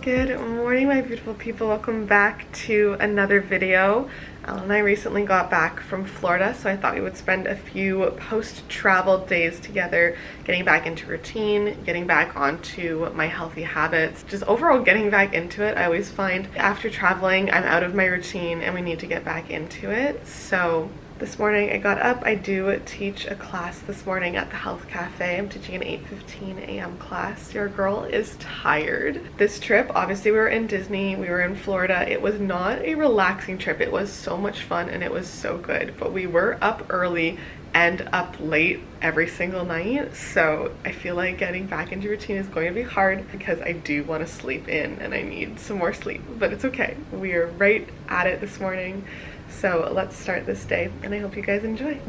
Good morning, my beautiful people. Welcome back to another video. Alan and I recently got back from Florida, so I thought we would spend a few post-travel days together, getting back into routine, getting back onto my healthy habits, just overall getting back into it. I always find after traveling, I'm out of my routine and we need to get back into it. So this morning I got up. I do teach a class this morning at the health cafe. I'm teaching an 8:15 a.m. class. Your girl is tired. This trip, obviously we were in Disney, we were in Florida. It was not a relaxing trip. It was so much fun and it was so good, but we were up early and up late every single night, so I feel like getting back into routine is going to be hard because I do want to sleep in and I need some more sleep, but it's okay. We are right at it this morning. So let's start this day, and I hope you guys enjoy.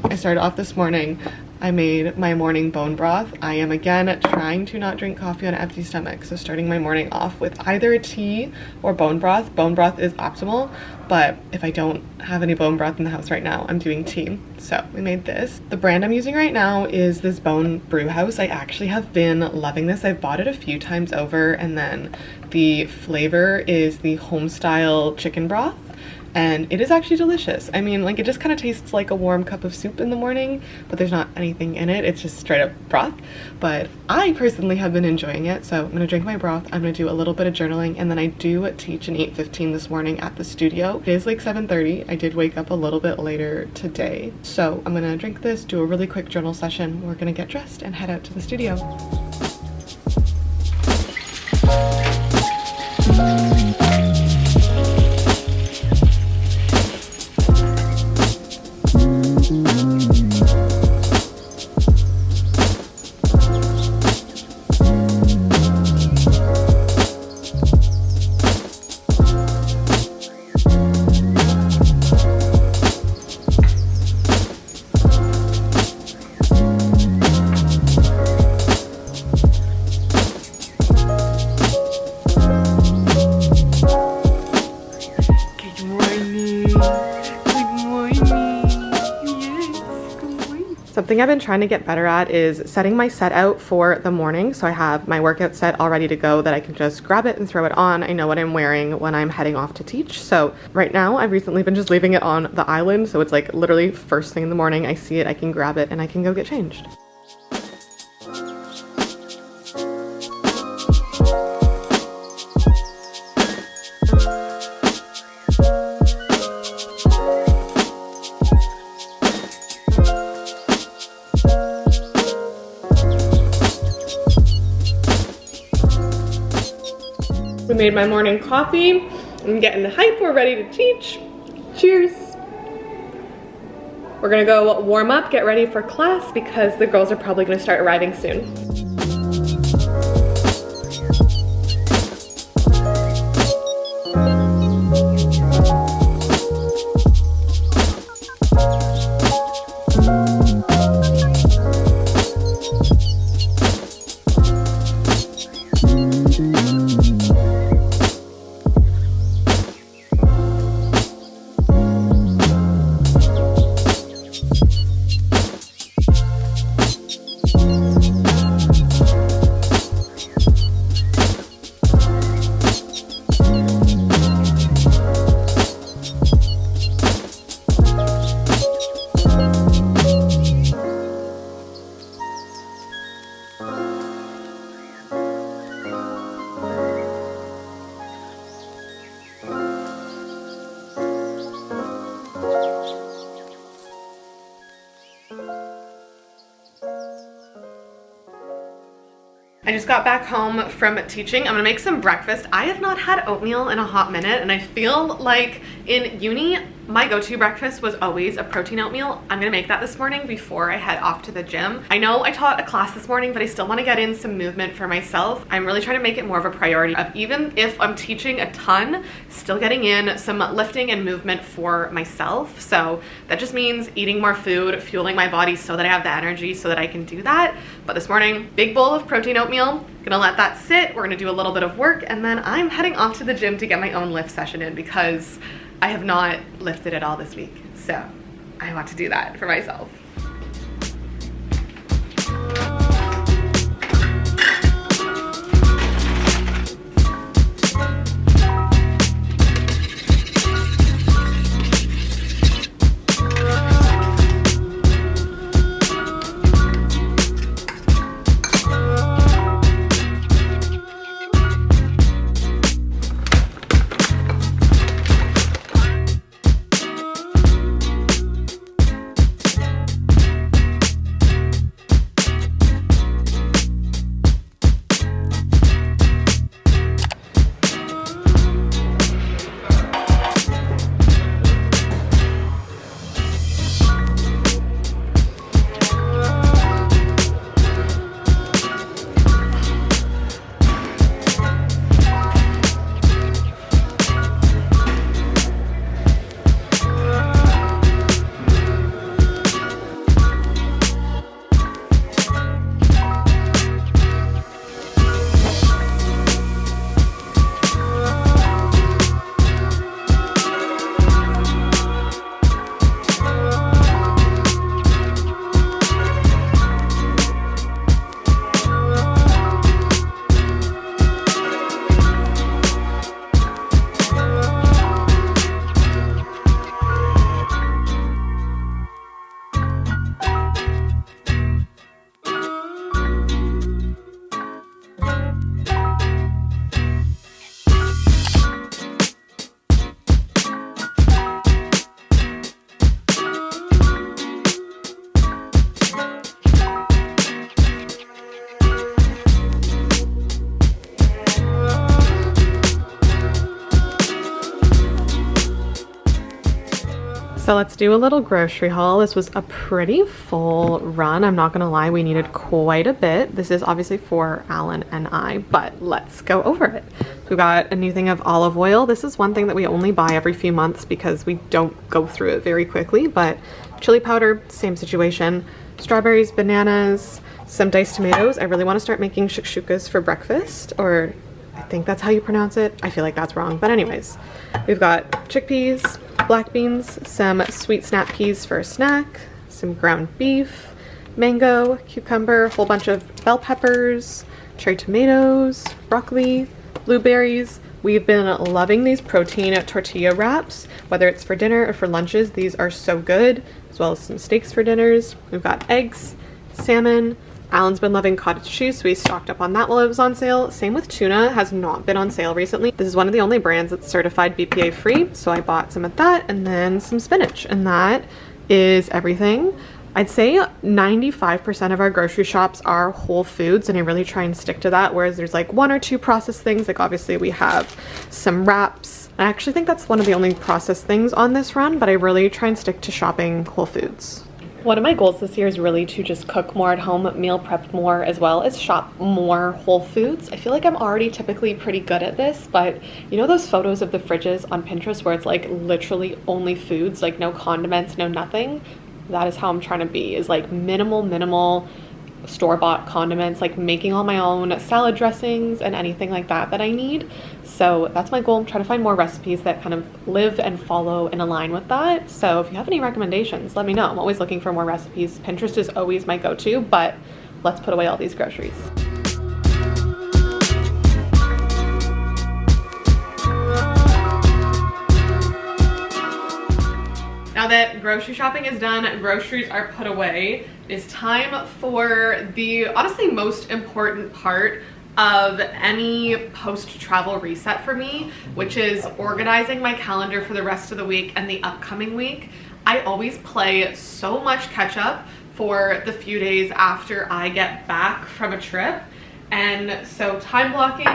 I started off this morning. I made my morning bone broth. I am again trying to not drink coffee on an empty stomach, so starting my morning off with either a tea or bone broth. Bone broth is optimal, but if I don't have any bone broth in the house right now, I'm doing tea. So we made this. The brand I'm using right now is this Bone Brew House. I actually have been loving this. I've bought it a few times over, and then the flavor is the home style chicken broth. And it is actually delicious. I mean, like, it just kind of tastes like a warm cup of soup in the morning, but there's not anything in it. It's just straight up broth. But I personally have been enjoying it. So I'm gonna drink my broth. I'm gonna do a little bit of journaling, and then I do teach an 8:15 this morning at the studio. It is like 7:30. I did wake up a little bit later today. So I'm gonna drink this, do a really quick journal session. We're gonna get dressed and head out to the studio. Something I've been trying to get better at is setting my set out for the morning. So I have my workout set all ready to go that I can just grab it and throw it on. I know what I'm wearing when I'm heading off to teach. So right now I've recently been just leaving it on the island. So it's like literally first thing in the morning, I see it, I can grab it and I can go get changed. We made my morning coffee. I'm getting the hype. We're ready to teach. Cheers. We're gonna go warm up, get ready for class because the girls are probably gonna start arriving soon. I just got back home from teaching. I'm gonna make some breakfast. I have not had oatmeal in a hot minute, and I feel like in uni, My go-to breakfast was always a protein oatmeal. I'm gonna make that this morning before I head off to the gym. I know I taught a class this morning, but I still wanna get in some movement for myself. I'm really trying to make it more of a priority of, even if I'm teaching a ton, still getting in some lifting and movement for myself. So that just means eating more food, fueling my body so that I have the energy so that I can do that. But this morning, big bowl of protein oatmeal. Gonna let that sit. We're gonna do a little bit of work, and then I'm heading off to the gym to get my own lift session in because I have not lifted at all this week, so I want to do that for myself. So let's do a little grocery haul. This was a pretty full run. I'm not gonna lie, we needed quite a bit. This is obviously for Alan and I, but let's go over it. We got a new thing of olive oil. This is one thing that we only buy every few months because we don't go through it very quickly, but chili powder, same situation. Strawberries, bananas, some diced tomatoes. I really wanna start making shakshukas for breakfast, or I think that's how you pronounce it. I feel like that's wrong, but anyways. We've got chickpeas, black beans, some sweet snap peas for a snack, some ground beef, mango, cucumber, a whole bunch of bell peppers, cherry tomatoes, broccoli, blueberries. We've been loving these protein tortilla wraps, whether it's for dinner or for lunches. These are so good, as well as some steaks for dinners. We've got eggs, salmon. Alan's been loving cottage cheese, so we stocked up on that while it was on sale. Same with tuna, has not been on sale recently. This is one of the only brands that's certified BPA free, so I bought some of that, and then some spinach, and that is everything. I'd say 95% of our grocery shops are whole foods, and I really try and stick to that, whereas there's like one or two processed things. Like obviously we have some wraps. I actually think that's one of the only processed things on this run, but I really try and stick to shopping whole foods. One of my goals this year is really to just cook more at home, meal prep more, as well as shop more whole foods. I feel like I'm already typically pretty good at this, but you know those photos of the fridges on Pinterest where it's like literally only foods, like no condiments, no nothing? That is how I'm trying to be, is like minimal store-bought condiments, like making all my own salad dressings and anything like that that I need. So that's my goal. I'm trying to find more recipes that kind of live and follow and align with that. So if you have any recommendations, let me know. I'm always looking for more recipes. Pinterest is always my go-to, but let's put away all these groceries. Now that grocery shopping is done, groceries are put away, it's time for the honestly most important part of any post-travel reset for me, which is organizing my calendar for the rest of the week and the upcoming week. I always play so much catch up for the few days after I get back from a trip. And so time blocking,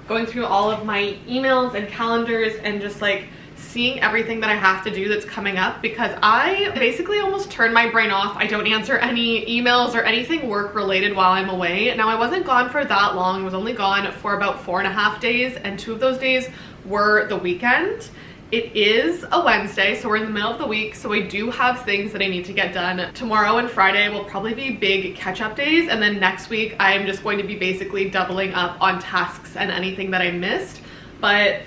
going through all of my emails and calendars and just like seeing everything that I have to do that's coming up, because I basically almost turn my brain off. I don't answer any emails or anything work related while I'm away. Now, I wasn't gone for that long. I was only gone for about 4.5 days, and 2 of those days were the weekend. It is a Wednesday, so we're in the middle of the week, so I do have things that I need to get done. Tomorrow and Friday will probably be big catch-up days, and then next week I'm just going to be basically doubling up on tasks and anything that I missed. But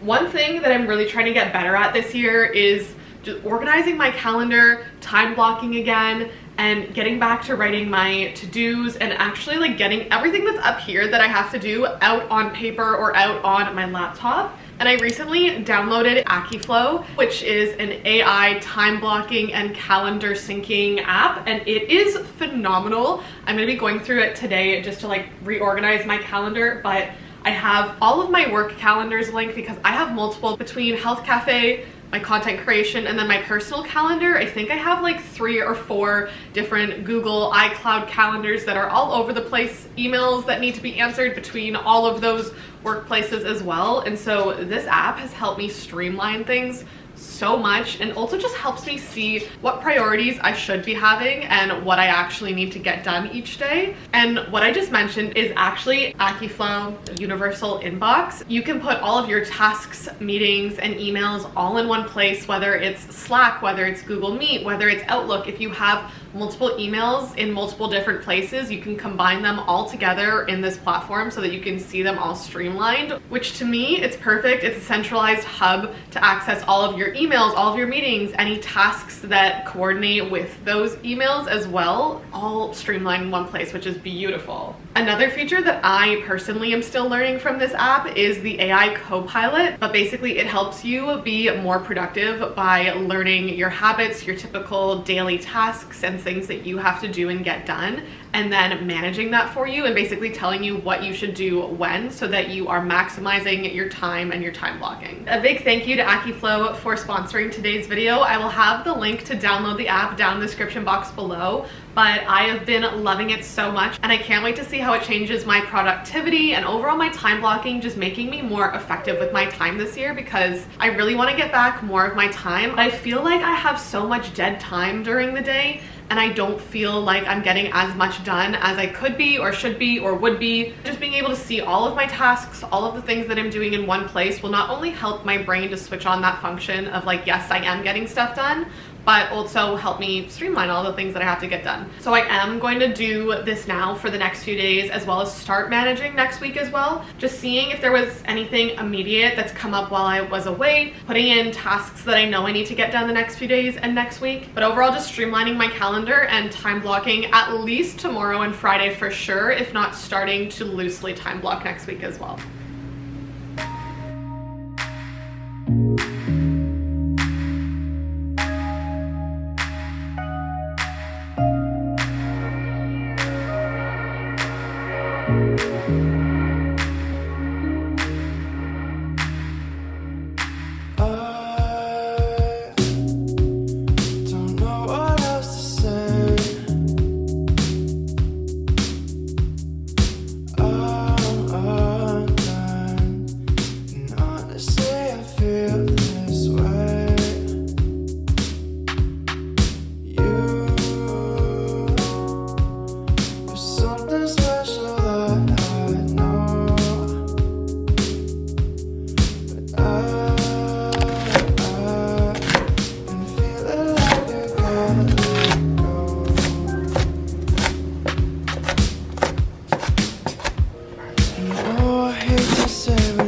one thing that I'm really trying to get better at this year is just organizing my calendar, time blocking again, and getting back to writing my to-dos and actually like getting everything that's up here that I have to do out on paper or out on my laptop. And I recently downloaded Akiflow, which is an AI time blocking and calendar syncing app, and it is phenomenal. I'm gonna be going through it today just to like reorganize my calendar, but I have all of my work calendars linked because I have multiple between Health Cafe, my content creation, and then my personal calendar. I think I have like 3 or 4 different Google iCloud calendars that are all over the place, emails that need to be answered between all of those workplaces as well. And so this app has helped me streamline things so much, and also just helps me see what priorities I should be having and what I actually need to get done each day. And what I just mentioned is actually Akiflow Universal Inbox. You can put all of your tasks, meetings, and emails all in one place, whether it's Slack, whether it's Google Meet, whether it's Outlook. If you have multiple emails in multiple different places, you can combine them all together in this platform so that you can see them all streamlined, which to me, it's perfect. It's a centralized hub to access all of your emails, all of your meetings, any tasks that coordinate with those emails as well, all streamlined in one place, which is beautiful. Another feature that I personally am still learning from this app is the AI co-pilot, but basically it helps you be more productive by learning your habits, your typical daily tasks and things that you have to do and get done, and then managing that for you and basically telling you what you should do when, so that you are maximizing your time and your time blocking. A big thank you to Akiflow for sponsoring today's video. I will have the link to download the app down in the description box below, but I have been loving it so much, and I can't wait to see how it changes my productivity and overall my time blocking, just making me more effective with my time this year, because I really want to get back more of my time. But I feel like I have so much dead time during the day, and I don't feel like I'm getting as much done as I could be or should be or would be. Just being able to see all of my tasks, all of the things that I'm doing in one place will not only help my brain to switch on that function of like, yes, I am getting stuff done, but also help me streamline all the things that I have to get done. So I am going to do this now for the next few days, as well as start managing next week as well. Just seeing if there was anything immediate that's come up while I was away, putting in tasks that I know I need to get done the next few days and next week. But overall, just streamlining my calendar and time blocking at least tomorrow and Friday for sure, if not starting to loosely time block next week as well.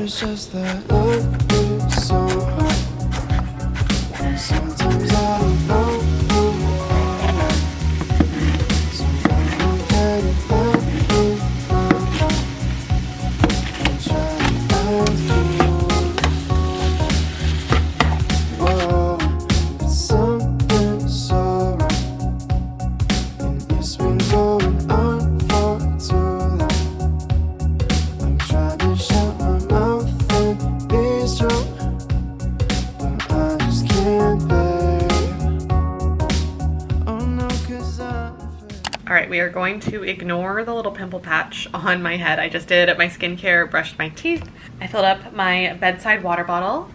Just that love is so hard. Sometimes I don't know. Sometimes I get it out. I'm trying to whoa, it's something so right, and it's been going on for too long. I'm trying to shut my mouth. Alright, we are going to ignore the little pimple patch on my head. I just did my skincare, brushed my teeth. I filled up my bedside water bottle,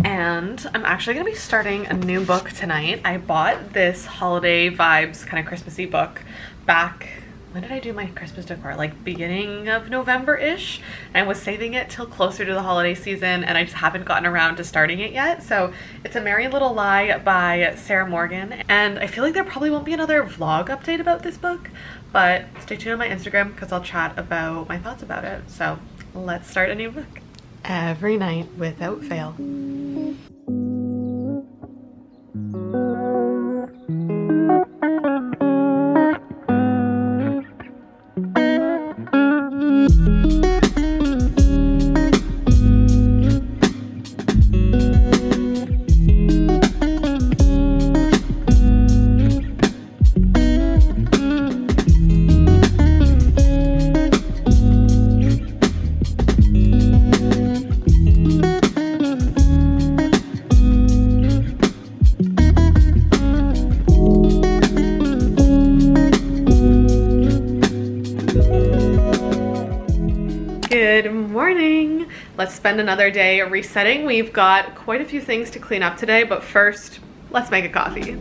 and I'm actually gonna be starting a new book tonight. I bought this holiday vibes kind of Christmassy book back, when did I do my Christmas decor? Like beginning of November-ish. And I was saving it till closer to the holiday season, and I just haven't gotten around to starting it yet. So it's A Merry Little Lie by Sarah Morgan, and I feel like there probably won't be another vlog update about this book, but stay tuned on my Instagram because I'll chat about my thoughts about it. So let's start a new book. Every night without fail. Good morning. Let's spend another day resetting. We've got quite a few things to clean up today, but first, let's make a coffee.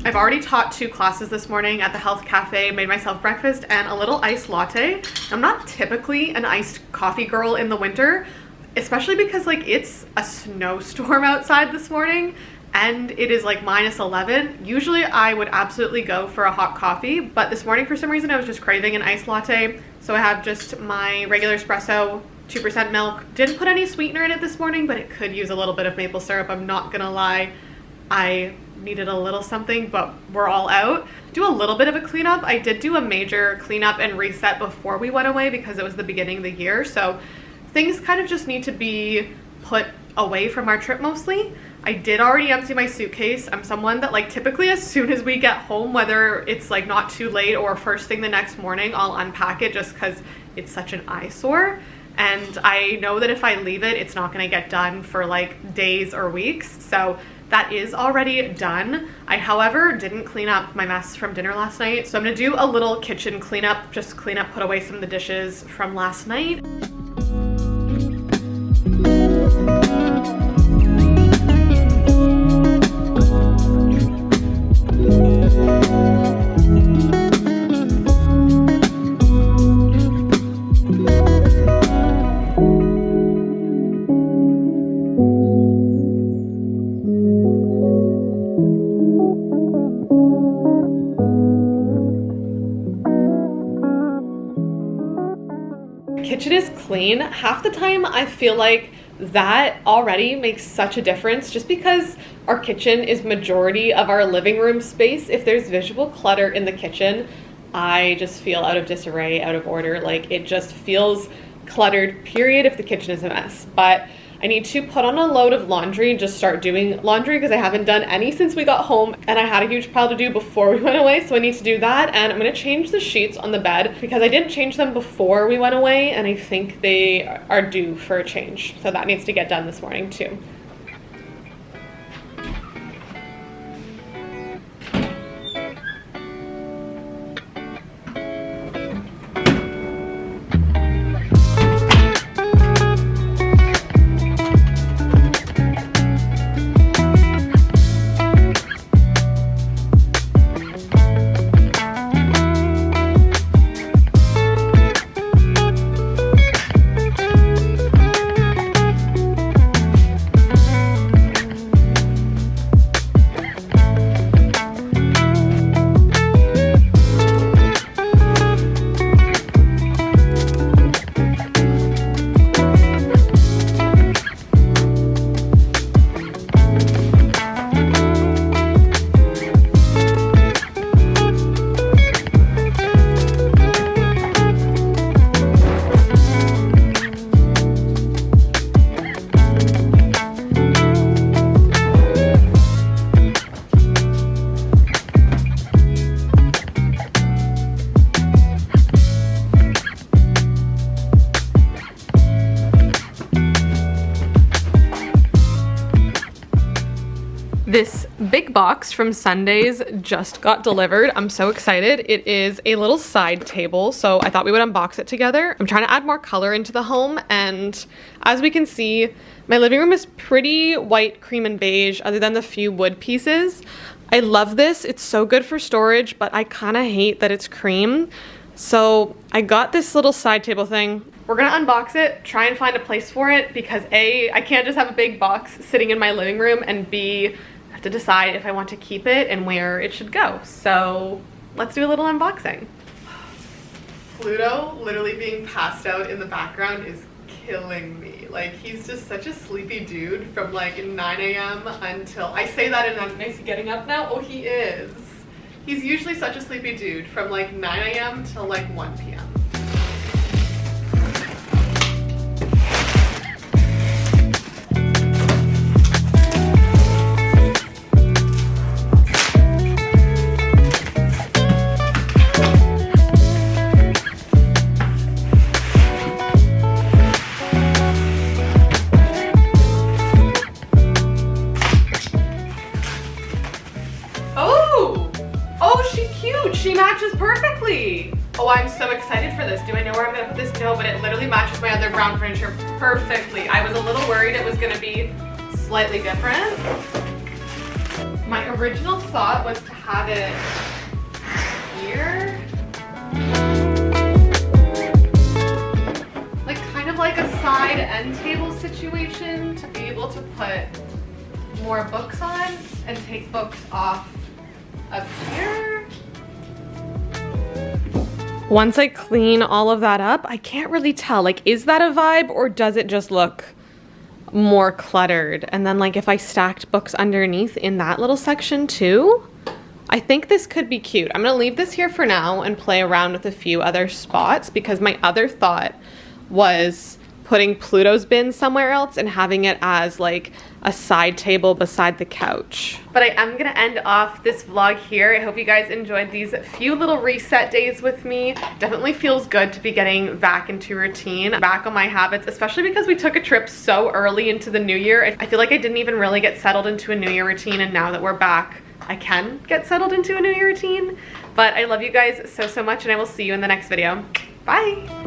I've already taught 2 classes this morning at the health cafe, made myself breakfast and a little iced latte. I'm not typically an iced coffee girl in the winter, especially because like it's a snowstorm outside this morning and it is like -11. Usually I would absolutely go for a hot coffee, but this morning for some reason I was just craving an iced latte. So I have just my regular espresso, 2% milk. Didn't put any sweetener in it this morning, but it could use a little bit of maple syrup. I'm not gonna lie. I needed a little something, but we're all out. Do a little bit of a cleanup. I did do a major cleanup and reset before we went away because it was the beginning of the year. So things kind of just need to be put away from our trip mostly. I did already empty my suitcase. I'm someone that like typically as soon as we get home, whether it's like not too late or first thing the next morning, I'll unpack it just because it's such an eyesore. And I know that if I leave it, it's not gonna get done for like days or weeks. So that is already done. I, however, didn't clean up my mess from dinner last night. So I'm gonna do a little kitchen cleanup, just clean up, put away some of the dishes from last night. Kitchen is clean. Half the time I feel like that already makes such a difference just because our kitchen is majority of our living room space. If there's visual clutter in the kitchen, I just feel out of disarray, out of order. Like it just feels cluttered, period, if the kitchen is a mess. But I need to put on a load of laundry and just start doing laundry because I haven't done any since we got home and I had a huge pile to do before we went away, so I need to do that. And I'm gonna change the sheets on the bed because I didn't change them before we went away and I think they are due for a change. So that needs to get done this morning too. This big box from Sundays just got delivered. I'm so excited. It is a little side table, so I thought we would unbox it together. I'm trying to add more color into the home, and as we can see, my living room is pretty white, cream, and beige, other than the few wood pieces. I love this. It's so good for storage, but I kind of hate that it's cream. So I got this little side table thing. We're gonna unbox it, try and find a place for it, because A, I can't just have a big box sitting in my living room, and B, I have to decide if I want to keep it and where it should go. So let's do a little unboxing. Pluto literally being passed out in the background is killing me. Like, he's just such a sleepy dude from like 9 a.m. until, I say that and I'm nice getting up now. Oh, he is. He's usually such a sleepy dude from like 9 a.m. till like 1 p.m. She matches perfectly. Oh, I'm so excited for this. Do I know where I'm gonna put this? No, but it literally matches my other brown furniture perfectly. I was a little worried it was gonna be slightly different. My original thought was to have it here. Like kind of like a side end table situation to be able to put more books on and take books off up here. Once I clean all of that up, I can't really tell, like, is that a vibe or does it just look more cluttered? And then like if I stacked books underneath in that little section too, I think this could be cute. I'm gonna leave this here for now and play around with a few other spots, because my other thought was putting Pluto's bin somewhere else and having it as like a side table beside the couch. But I am gonna end off this vlog here. I hope you guys enjoyed these few little reset days with me. Definitely feels good to be getting back into routine, back on my habits, especially because we took a trip so early into the new year. I feel like I didn't even really get settled into a new year routine, and now that we're back, I can get settled into a new year routine. But I love you guys so much, and I will see you in the next video. Bye.